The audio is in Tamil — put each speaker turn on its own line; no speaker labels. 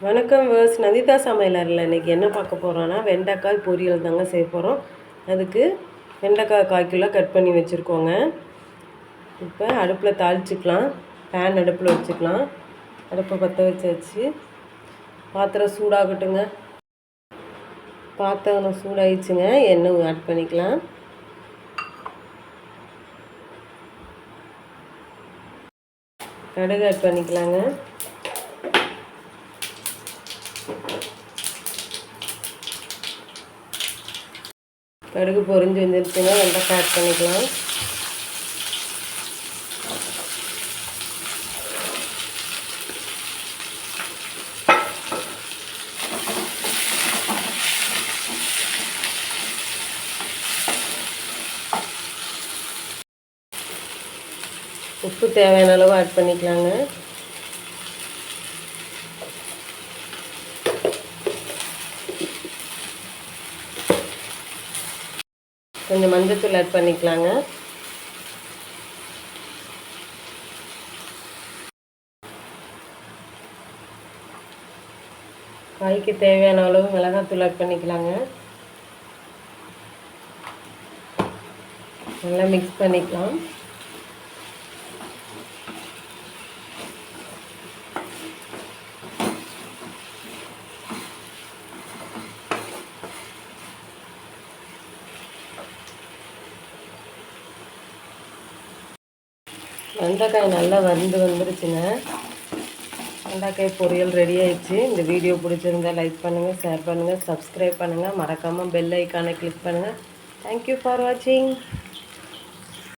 வணக்கம் வேர்ஸ் நந்திதா சமையலறையில் இன்றைக்கி என்ன பார்க்க போகிறோன்னா வெண்டைக்காய் பொரியல் தாங்க செய்ய போகிறோம். அதுக்கு வெண்டைக்காய் 1/4 கிலோ கட் பண்ணி வச்சுருக்கோங்க. இப்போ அடுப்பில் தாளிச்சிக்கலாம். பேன் அடுப்பில் வச்சுக்கலாம். அடுப்பை பற்ற வச்சு பாத்திரம் சூடாகட்டுங்க. பாத்திரம் சூடாகிடுச்சுங்க. எண்ணெய் ஆட் பண்ணிக்கலாம். கடுகு ஆட் பண்ணிக்கலாங்க. கடுகு பொரிஞ்சு வந்துருச்சுன்னா வெண்டைக்காய் ஆட் பண்ணிக்கலாம். உப்பு தேவையான அளவு ஆட் பண்ணிக்கலாங்க. கொஞ்சம் மஞ்சத்தூள் ஆட் பண்ணிக்கலாங்க. காய்க்கு தேவையான அளவு மிளகாத்தூள் ஆட் பண்ணிக்கலாங்க. நல்லா மிக்ஸ் பண்ணிக்கலாம். வெண்டைக்காய் நல்லா வந்துருச்சுங்க. வெண்டைக்காய் பொரியல் ரெடி ஆயிடுச்சு. இந்த வீடியோ பிடிச்சிருந்தால் லைக் பண்ணுங்கள், ஷேர் பண்ணுங்கள், சப்ஸ்கிரைப் பண்ணுங்கள். மறக்காமல் பெல் ஐக்கானை கிளிக் பண்ணுங்கள். தேங்க்யூ ஃபார் வாட்சிங்.